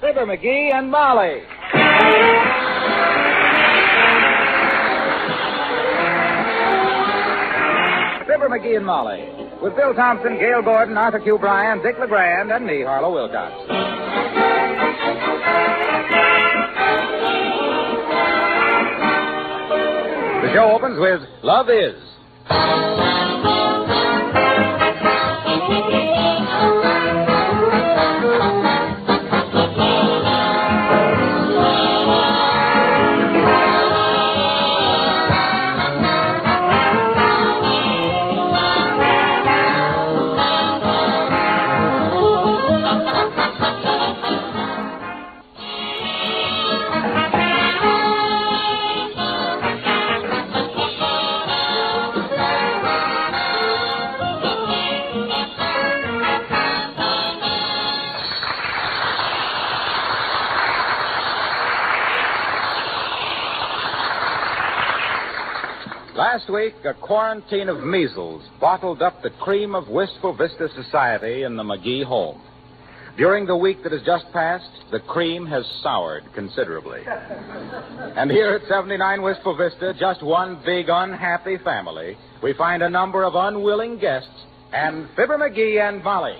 Fibber, McGee, and Molly. Fibber, McGee, and Molly. With Bill Thompson, Gail Gordon, Arthur Q. Bryan, Dick LeGrand, and me, Harlow Wilcox. The show opens with Love Is. Last week, a quarantine of measles bottled up the cream of Wistful Vista society in the McGee home. During the week that has just passed, the cream has soured considerably. And here at 79 Wistful Vista, just one big unhappy family, we find a number of unwilling guests and Fibber, McGee, and Molly.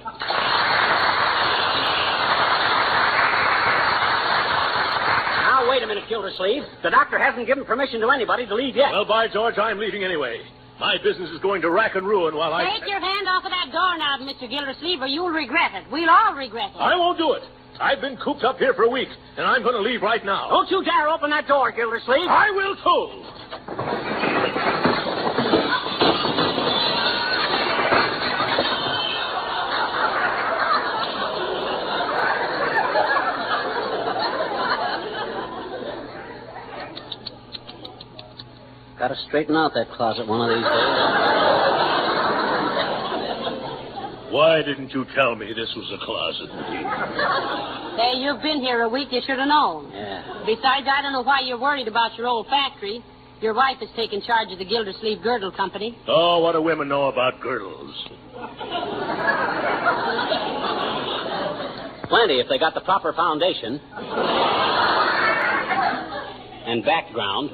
Wait a minute, Gildersleeve. The doctor hasn't given permission to anybody to leave yet. Well, by George, I'm leaving anyway. My business is going to rack and ruin while I... Take your hand off of that doorknob, Mr. Gildersleeve, or you'll regret it. We'll all regret it. I won't do it. I've been cooped up here for a week, and I'm going to leave right now. Don't you dare open that door, Gildersleeve. I will, too. Got to straighten out that closet one of these days. Why didn't you tell me this was a closet? Hey, you've been here a week. You should have known. Yeah. Besides, I don't know why you're worried about your old factory. Your wife has taken charge of the Gildersleeve Girdle Company. Oh, what do women know about girdles? Plenty if they got the proper foundation. And background.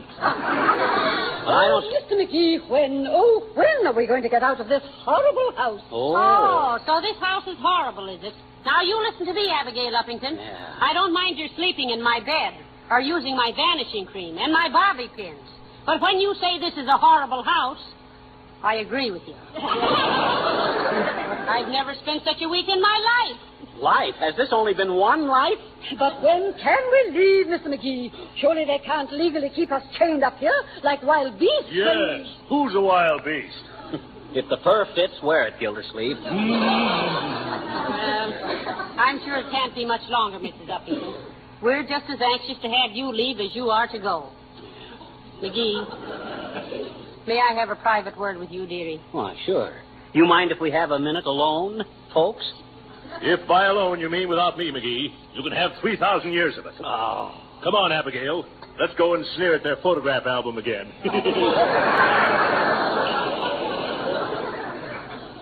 But I don't... Mr. McGee, when are we going to get out of this horrible house? Oh, so this house is horrible, is it? Now, you listen to me, Abigail Uppington. Yeah. I don't mind your sleeping in my bed or using my vanishing cream and my bobby pins. But when you say this is a horrible house, I agree with you. I've never spent such a week in my life. Life? Has this only been one life? But when can we leave, Mr. McGee? Surely they can't legally keep us chained up here like wild beasts. Yes. Who's a wild beast? If the fur fits, wear it, Gildersleeve. I'm sure it can't be much longer, Mrs. Uppington. We're just as anxious to have you leave as you are to go. McGee, may I have a private word with you, dearie? Why, sure. You mind if we have a minute alone, folks? If by alone you mean without me, McGee, you can have 3,000 years of it. Oh. Come on, Abigail. Let's go and sneer at their photograph album again.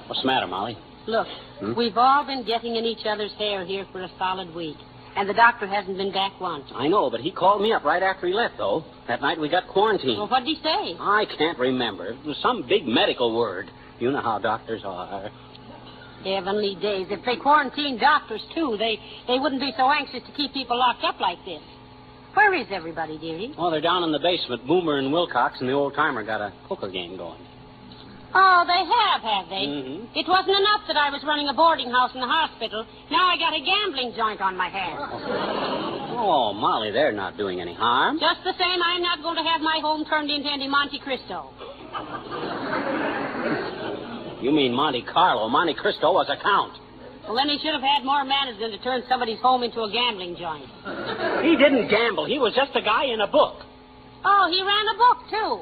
What's the matter, Molly? Look, we've all been getting in each other's hair here for a solid week. And the doctor hasn't been back once. I know, but he called me up right after he left, though. That night we got quarantined. Well, what did he say? I can't remember. It was some big medical word. You know how doctors are. Heavenly days. If they quarantine doctors, too, they wouldn't be so anxious to keep people locked up like this. Where is everybody, dearie? Oh, they're down in the basement. Boomer and Wilcox and the old-timer got a poker game going. Oh, they have they? Mm-hmm. It wasn't enough that I was running a boarding house in the hospital. Now I got a gambling joint on my hands. Oh, Molly, they're not doing any harm. Just the same, I'm not going to have my home turned into any Monte Cristo. You mean Monte Carlo. Monte Cristo was a count. Well, then he should have had more manners than to turn somebody's home into a gambling joint. He didn't gamble. He was just a guy in a book. Oh, he ran a book, too.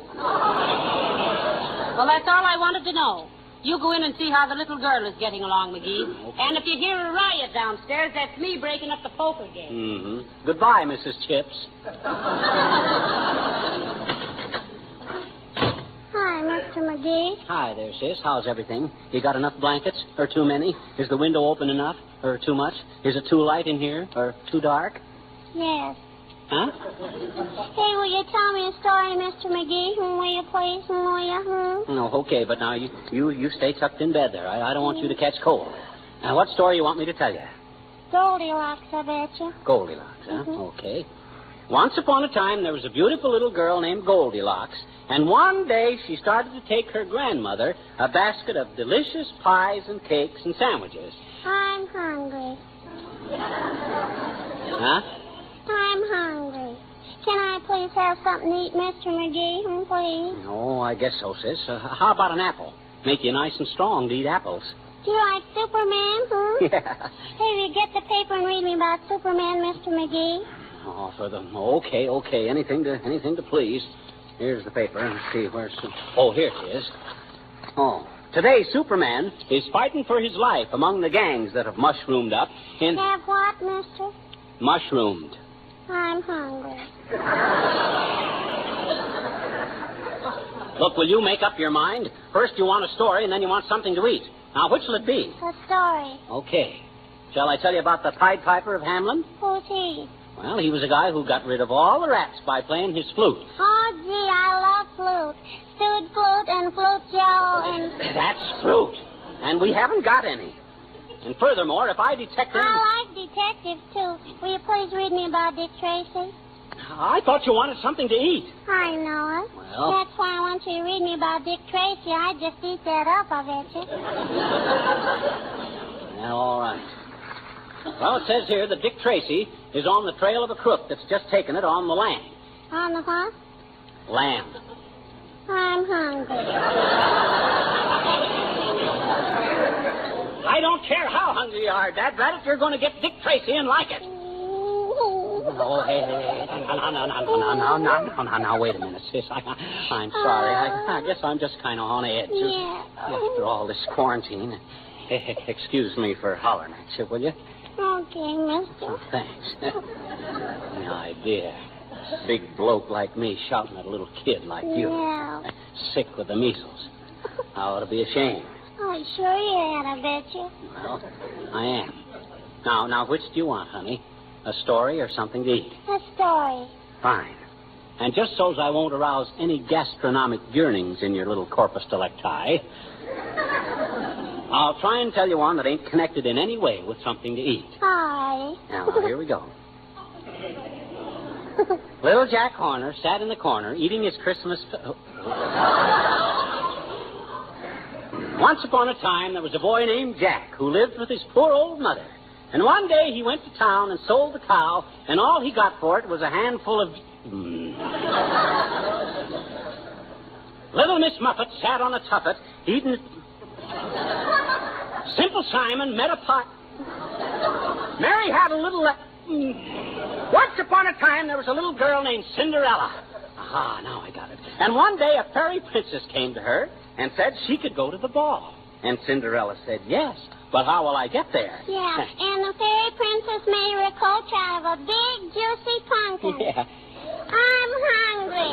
Well, that's all I wanted to know. You go in and see how the little girl is getting along, McGee. Okay. And if you hear a riot downstairs, that's me breaking up the poker game. Mm-hmm. Goodbye, Mrs. Chips. Hi, Mr. McGee. Hi there, sis. How's everything? You got enough blankets? Or too many? Is the window open enough? Or too much? Is it too light in here? Or too dark? Yes. Huh? Hey, will you tell me a story, Mr. McGee? Will you please? Will you? No, okay, but now you stay tucked in bed there. I don't want you to catch cold. Now, what story you want me to tell you? Goldilocks, I bet you. Goldilocks, huh? Okay. Once upon a time, there was a beautiful little girl named Goldilocks, and one day she started to take her grandmother a basket of delicious pies and cakes and sandwiches. I'm hungry. Huh? I'm hungry. Can I please have something to eat, Mr. McGee? Please? Oh, I guess so, sis. How about an apple? Make you nice and strong to eat apples. Do you like Superman, Yeah. Hey, will you get the paper and read me about Superman, Mr. McGee? Oh, okay. Anything to please. Here's the paper. Let's see, where's... Oh, here it is. Oh. Today, Superman is fighting for his life among the gangs that have mushroomed up in... Have what, mister? Mushroomed. I'm hungry. Look, will you make up your mind? First you want a story, and then you want something to eat. Now, which will it be? A story. Okay. Shall I tell you about the Pied Piper of Hamelin? Who's he? Well, he was a guy who got rid of all the rats by playing his flute. Oh, gee, I love flute. Stewed flute and flute jello and... That's fruit. And we haven't got any. And furthermore, if I detect him... I like detectives, too. Will you please read me about Dick Tracy? I thought you wanted something to eat. I know it. Well... That's why I want you to read me about Dick Tracy. I just eat that up, I bet you. Well, all right. Well, it says here that Dick Tracy is on the trail of a crook that's just taken it on the lamb. On the what? Lamb. I'm hungry. I don't care how hungry you are, Dad. Rat it, you're going to get Dick Tracy and like it. Oh, hey. Now, wait a minute, sis. I'm sorry. I guess I'm just kind of on edge. Yeah. After all this quarantine. Excuse me for hollering at you, will you? Okay, mister. Oh, thanks. The idea. Big bloke like me shouting at a little kid like you. Yeah. Sick with the measles. I ought to be ashamed. Oh, sure you had, I bet you. Well, I am. Now, which do you want, honey? A story or something to eat? A story. Fine. And just so's I won't arouse any gastronomic yearnings in your little corpus delicti, I'll try and tell you one that ain't connected in any way with something to eat. Hi. Now, here we go. Little Jack Horner sat in the corner eating his Christmas... Once upon a time, there was a boy named Jack who lived with his poor old mother. And one day he went to town and sold the cow, and all he got for it was a handful of... Little Miss Muffet sat on a tuffet eating... Simple Simon met a pot... Mary had a little... Once upon a time, there was a little girl named Cinderella. Aha, now I got it. And one day, a fairy princess came to her and said she could go to the ball. And Cinderella said, yes, but how will I get there? Yeah, and the fairy princess made her a coach out of a big, juicy pumpkin. Yeah. I'm hungry.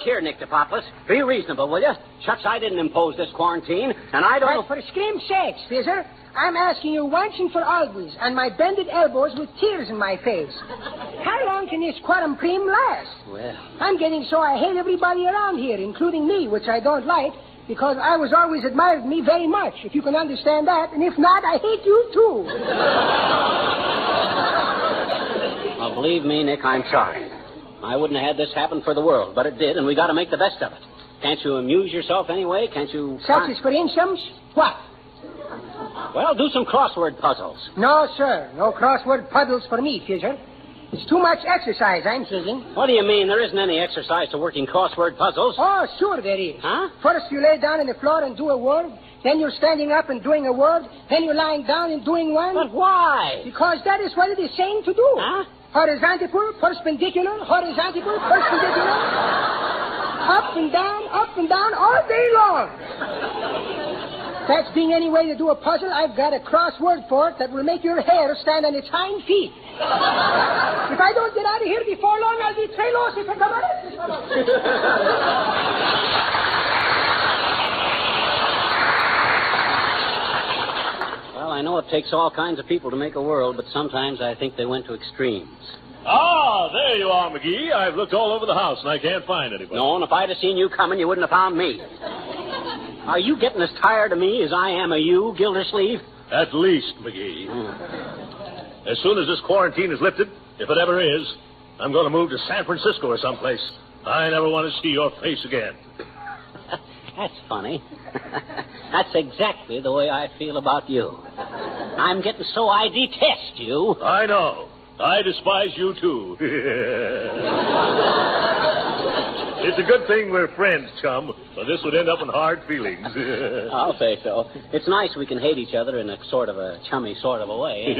here, Nictopopoulos. Be reasonable, will you? Shucks, I didn't impose this quarantine, and I don't know... But for scream's sakes, Fizzer, I'm asking you once and for always, on my bended elbows with tears in my face. How long can this quarantine last? Well... I'm getting so I hate everybody around here, including me, which I don't like, because I was always admired me very much, if you can understand that. And if not, I hate you, too. Well, believe me, Nick, I'm sorry. I wouldn't have had this happen for the world, but it did, and we got to make the best of it. Can't you amuse yourself anyway? Can't you... Such as, for instance, what? Well, do some crossword puzzles. No, sir. No crossword puzzles for me, Fizzer. It's too much exercise, I'm thinking. What do you mean? There isn't any exercise to working crossword puzzles. Oh, sure there is. Huh? First you lay down on the floor and do a word. Then you're standing up and doing a word. Then you're lying down and doing one. But why? Because that is what it is saying to do. Huh? Horizontal, perpendicular, horizontal, perpendicular. Up and down, all day long. That's being any way to do a puzzle, I've got a crossword for it that will make your hair stand on its hind feet. If I don't get out of here before long, I'll be trailers if I come on it. Well, I know it takes all kinds of people to make a world, but sometimes I think they went to extremes. Ah, there you are, McGee. I've looked all over the house, and I can't find anybody. No, and if I'd have seen you coming, you wouldn't have found me. Are you getting as tired of me as I am of you, Gildersleeve? At least, McGee. As soon as this quarantine is lifted, if it ever is, I'm going to move to San Francisco or someplace. I never want to see your face again. That's funny. That's exactly the way I feel about you. I'm getting so I detest you. I know. I despise you, too. It's a good thing we're friends, chum, or this would end up in hard feelings. I'll say so. It's nice we can hate each other in a sort of a chummy sort of a way.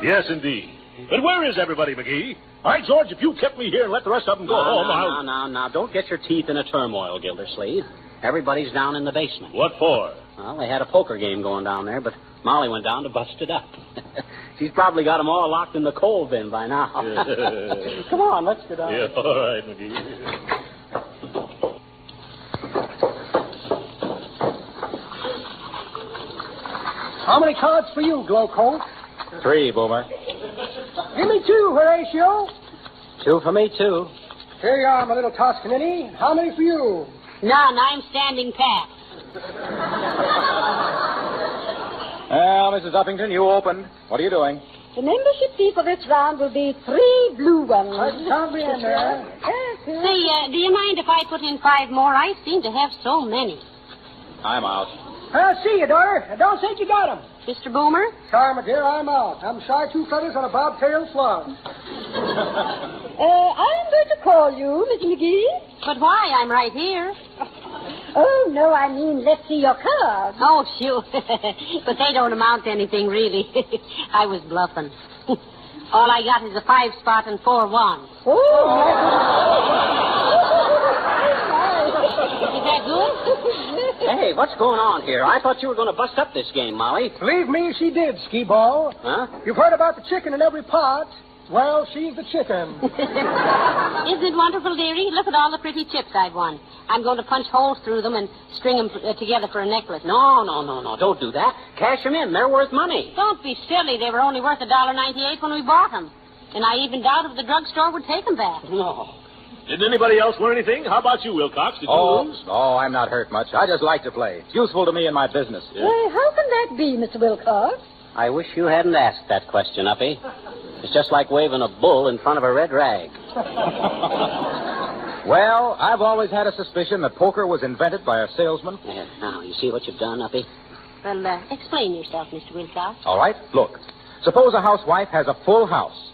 Yes, indeed. But where is everybody, McGee? All right, George, if you kept me here and let the rest of them go home, I'll... No. Don't get your teeth in a turmoil, Gildersleeve. Everybody's down in the basement. What for? Well, they had a poker game going down there, but Molly went down to bust it up. She's probably got them all locked in the coal bin by now. Come on, let's get out. Yeah, all right, McGee. How many cards for you, Glowcoat? 3, Boomer. Give me 2, Horatio. 2 for me, too. Here you are, my little Toscanini. How many for you? None. I'm standing pat. Well, Mrs. Uppington, you opened. What are you doing? The membership fee for this round will be 3 blue ones. Say, do you mind if I put in 5 more? I seem to have so many. I'm out. I'll see you, daughter. I don't think you got them. Mr. Boomer? Sorry, my dear, I'm out. I'm shy 2 feathers on a bobtail slug. I'm going to call you, Mr. McGee. But why? I'm right here. Oh, no, I mean, let's see your cards. Oh, shoot. But they don't amount to anything, really. I was bluffing. All I got is a 5 spot and 4 1s. Oh, Is that good? Hey, what's going on here? I thought you were going to bust up this game, Molly. Believe me, she did, Skee-Ball. Huh? You've heard about the chicken in every pot. Well, she's the chicken. Isn't it wonderful, dearie? Look at all the pretty chips I've won. I'm going to punch holes through them and string them together for a necklace. No. Don't do that. Cash them in. They're worth money. Don't be silly. They were only worth $1.98 when we bought them. And I even doubt if the drugstore would take them back. No. Did anybody else learn anything? How about you, Wilcox? Did you lose? Oh, I'm not hurt much. I just like to play. It's useful to me in my business. Why, how can that be, Mr. Wilcox? I wish you hadn't asked that question, Uppy. It's just like waving a bull in front of a red rag. Well, I've always had a suspicion that poker was invented by a salesman. Yeah, now, you see what you've done, Uppy? Well, explain yourself, Mr. Wilcox. All right, look. Suppose a housewife has a full house,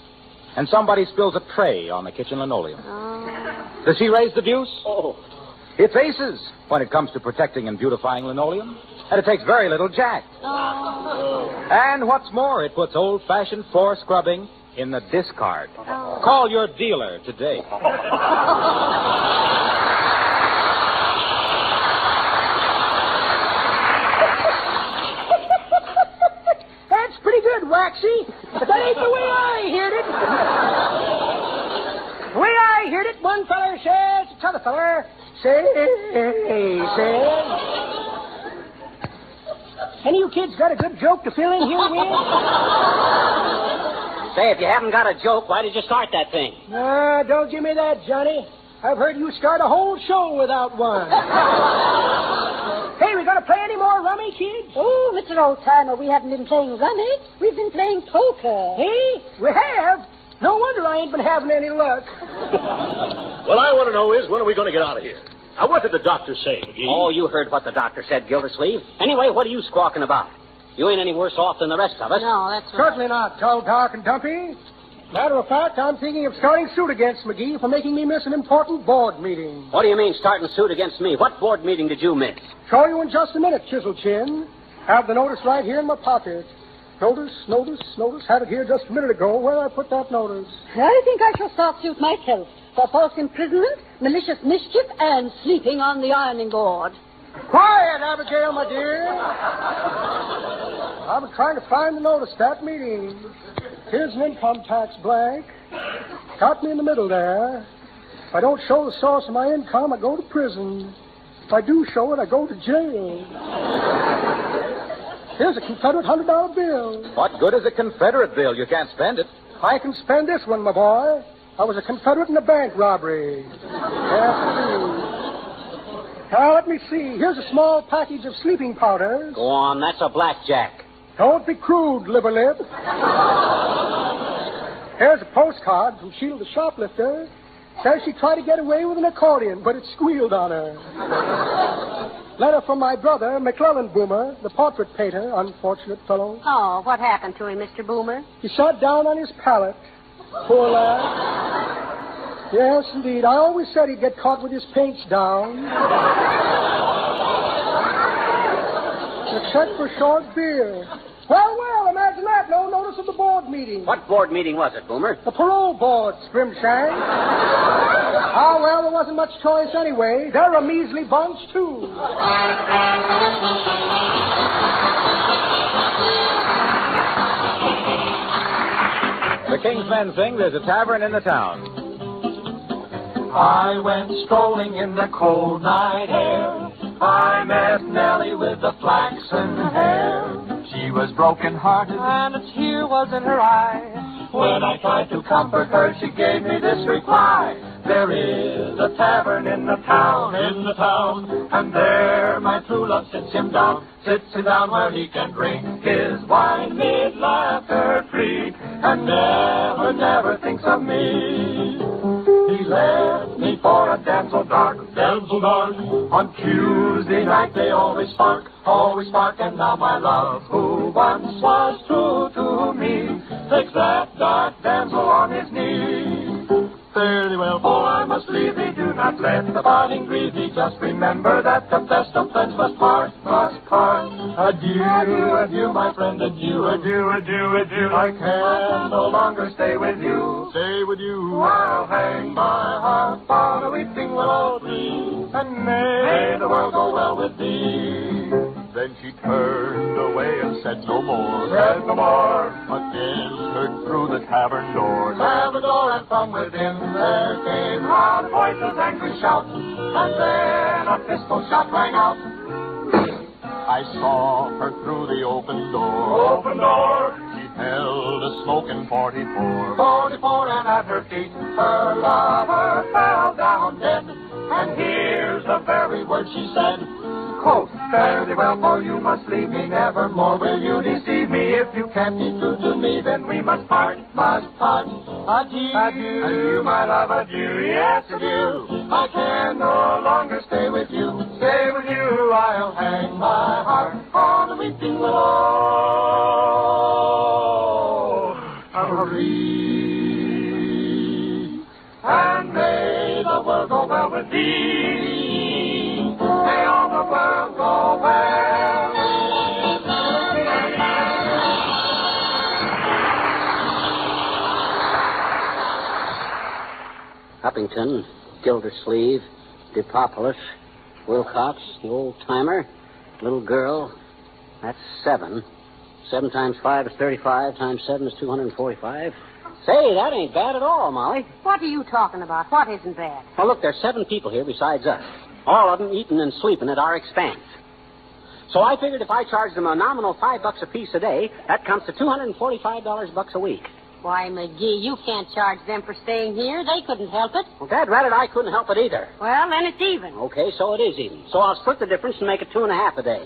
and somebody spills a tray on the kitchen linoleum. Oh. Does she raise the deuce? Oh. It's aces when it comes to protecting and beautifying linoleum. And it takes very little jack. Oh. And what's more, it puts old-fashioned floor scrubbing in the discard. Oh. Call your dealer today. That's pretty good, Waxy. But that ain't the way I heard it. The way I heard it, one feller says, other, fella. Say. Any of you kids got a good joke to fill in here with? Say, if you haven't got a joke, why did you start that thing? Don't give me that, Johnny. I've heard you start a whole show without one. Hey, we gonna play any more rummy, kids? Oh, Mr. Oldtimer, we haven't been playing rummy. We've been playing poker. Hey, we have? No wonder I ain't been having any luck. What I want to know is, when are we going to get out of here? Now, what did the doctor say, McGee? Oh, you heard what the doctor said, Gildersleeve. Anyway, what are you squawking about? You ain't any worse off than the rest of us. No, that's right. Certainly not, tall, dark, and dumpy. Matter of fact, I'm thinking of starting suit against McGee for making me miss an important board meeting. What do you mean, starting suit against me? What board meeting did you miss? Show you in just a minute, Chisel Chin. Have the notice right here in my pocket. Notice. Had it here just a minute ago. Where did I put that notice? I think I shall start suit myself for false imprisonment, malicious mischief, and sleeping on the ironing board. Quiet, Abigail, my dear. I've been trying to find the notice of that meeting. Here's an income tax blank. Got me in the middle there. If I don't show the source of my income, I go to prison. If I do show it, I go to jail. Here's a Confederate $100 bill. What good is a Confederate bill? You can't spend it. I can spend this one, my boy. I was a Confederate in a bank robbery. Now, let me see. Here's a small package of sleeping powders. Go on, that's a blackjack. Don't be crude, liver-lip. Here's a postcard from Sheila the shoplifter. Says she tried to get away with an accordion, but it squealed on her. Letter from my brother, McClellan Boomer, the portrait painter, unfortunate fellow. Oh, what happened to him, Mr. Boomer? He sat down on his pallet. Poor lad. Yes, indeed. I always said he'd get caught with his paints down. Except for short beer. Well, imagine that. No notice of the board meeting. What board meeting was it, Boomer? The parole board, Scrimshank. Ah, well, there wasn't much choice anyway. They're a measly bunch, too. The King's Men sing There's a Tavern in the Town. I went strolling in the cold night air. I met Nellie with the flaxen hair. She was broken-hearted, and a tear was in her eye. When I tried to comfort her, she gave me this reply. There is a tavern in the town, and there my true love sits him down where he can drink his wine mid laughter free, and never thinks of me. He left me for a damsel dark. On Tuesday night they always spark, and now my love, who once was true to me, takes that dark damsel on his knee. Fare thee well, for I must leave thee. Do not let the parting grieve thee. Just remember that the best of friends must part. Adieu, my friend, adieu. I can no longer stay with you. I'll hang my harp on a weeping willow tree, and may the world go well with thee. Then she turned away and said no more. Again heard through the tavern door. And from within there came loud voices, angry shouts, and then a pistol shot rang out. I saw her through the open door. She held a smoking 44. And at her feet her lover fell down dead. And here's the very word she said. Quote, fare thee well, for you must leave me nevermore. Will you deceive me? If you can't be true to me, then we must part. Adieu, my love, adieu, yes, adieu. I can no longer stay with you. I'll hang my heart on a weeping willow tree. And may the world go well with thee. May all the world go well. Uppington, Gildersleeve, Depopolis, Wilcox, the old-timer, little girl. That's 7. 7 times 5 is 35, times 7 is 245. Say, that ain't bad at all, Molly. What are you talking about? What isn't bad? Well, look, there's 7 people here besides us. All of them eating and sleeping at our expense. So I figured if I charged them a nominal $5 apiece a day, that comes to $245 a week. Why, McGee, you can't charge them for staying here. They couldn't help it. Well, Dad ratted I couldn't help it either. Well, then it's even. Okay, so it is even. So I'll split the difference and make it 2.5 a day.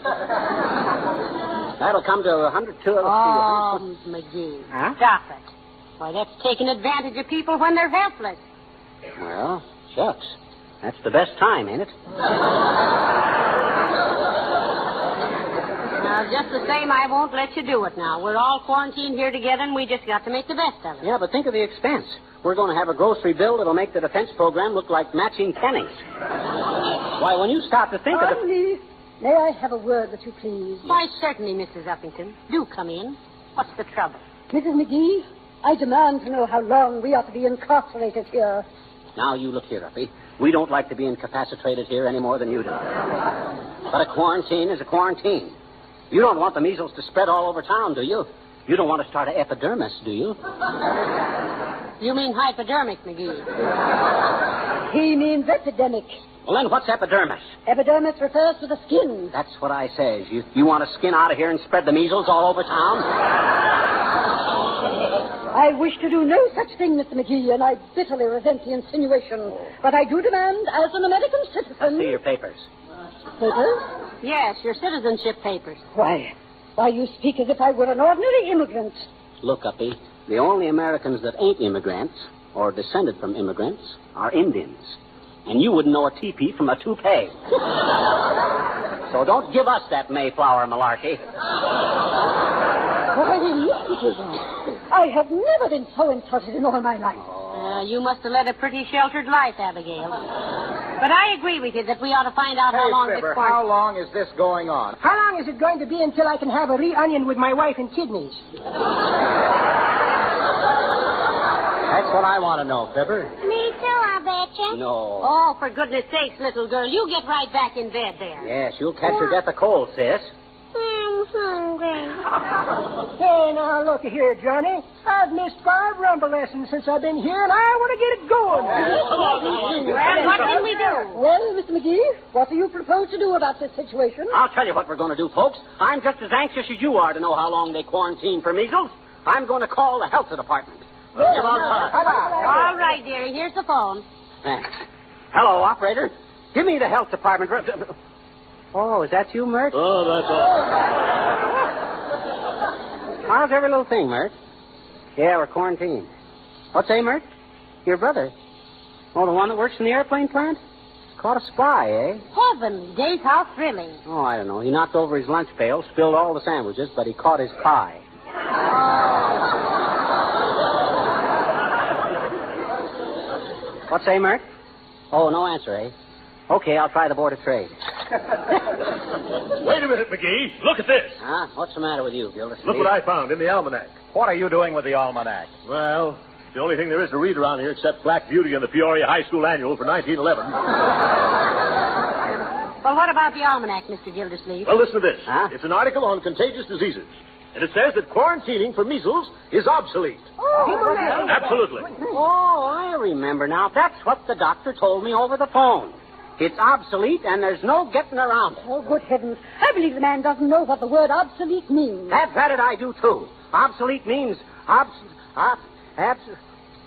That'll come to 102. Oh, McGee, Huh? stop it. Why, that's taking advantage of people when they're helpless. Well, shucks. That's the best time, ain't it? Now, just the same, I won't let you do it now. We're all quarantined here together, and we just got to make the best of it. Yeah, but think of the expense. We're going to have a grocery bill that'll make the defense program look like matching pennies. Why, when you stop to think of it... Please, may I have a word with you, please? Why, certainly, Mrs. Uppington. Do come in. What's the trouble? Mrs. McGee, I demand to know how long we ought to be incarcerated here. Now, you look here, Uppy. We don't like to be incapacitated here any more than you do. But a quarantine is a quarantine. You don't want the measles to spread all over town, do you? You don't want to start an epidermis, do you? You mean hypodermic, McGee. He means epidemic. Well, then what's epidermis? Epidermis refers to the skin. That's what I says. You want to skin out of here and spread the measles all over town? I wish to do no such thing, Mr. McGee, and I bitterly resent the insinuation. But I do demand, as an American citizen... I see your papers. Papers? Yes, your citizenship papers. Why, you speak as if I were an ordinary immigrant. Look, Uppy, the only Americans that ain't immigrants, or descended from immigrants, are Indians. And you wouldn't know a teepee from a toupee. So don't give us that Mayflower malarkey. Why, I have never been so insulted in all my life. You must have led a pretty sheltered life, Abigail. But I agree with you that we ought to find out how long Fibber, this how long is this going on? How long is it going to be until I can have a reunion with my wife and kidneys? That's what I want to know, Fibber. Me too, I betcha. No. Oh, for goodness sakes, little girl, you get right back in bed there. Yes, you'll catch your death of cold, sis. I'm hungry. Hey, now, look here, Johnny. I've missed 5 rumble lessons since I've been here, and I want to get it going. Well, what can we do? Well, Mr. McGee, what do you propose to do about this situation? I'll tell you what we're going to do, folks. I'm just as anxious as you are to know how long they quarantine for measles. I'm going to call the health department. Give on time. All right, dearie, here's the phone. Thanks. Hello, operator. Give me the health department. Oh, is that you, Mert? Oh, that's all. How's every little thing, Mert? Yeah, we're quarantined. What's say, Mert? Your brother. Oh, the one that works in the airplane plant? Caught a spy, eh? Heavenly days, how thrilling. Oh, I don't know. He knocked over his lunch pail, spilled all the sandwiches, but he caught his pie. What say, Mert? Oh, no answer, eh? Okay, I'll try the Board of Trade. Wait a minute, McGee. Look at this. Huh? What's the matter with you, Gildersleeve? Look what I found in the almanac. What are you doing with the almanac? Well, the only thing there is to read around here except Black Beauty and the Peoria High School Annual for 1911. Well, what about the almanac, Mr. Gildersleeve? Well, listen to this. Huh? It's an article on contagious diseases. And it says that quarantining for measles is obsolete. Absolutely. Oh, I remember now. That's what the doctor told me over the phone. It's obsolete, and there's no getting around it. Oh, good heavens. I believe the man doesn't know what the word obsolete means. That's it, I do, too. Obsolete means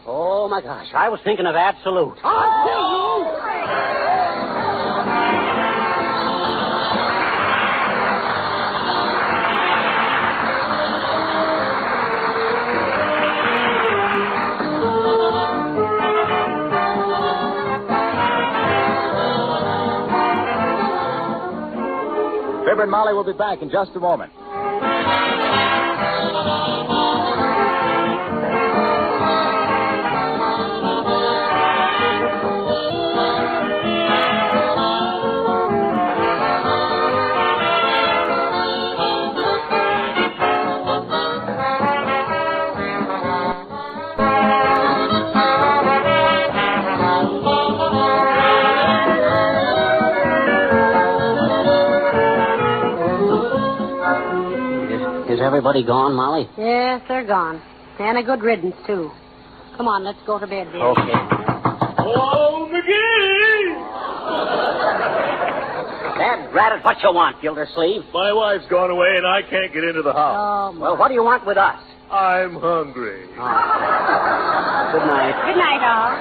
Oh, my gosh. I was thinking of absolute. Fibber and Molly will be back in just a moment. Is everybody gone, Molly? Yes, they're gone. And a good riddance, too. Come on, let's go to bed, dear. Okay. Oh, McGee! Dad, rat it, what you want, Gildersleeve? My wife's gone away, and I can't get into the house. Well, what do you want with us? I'm hungry. Good night. Good night, all.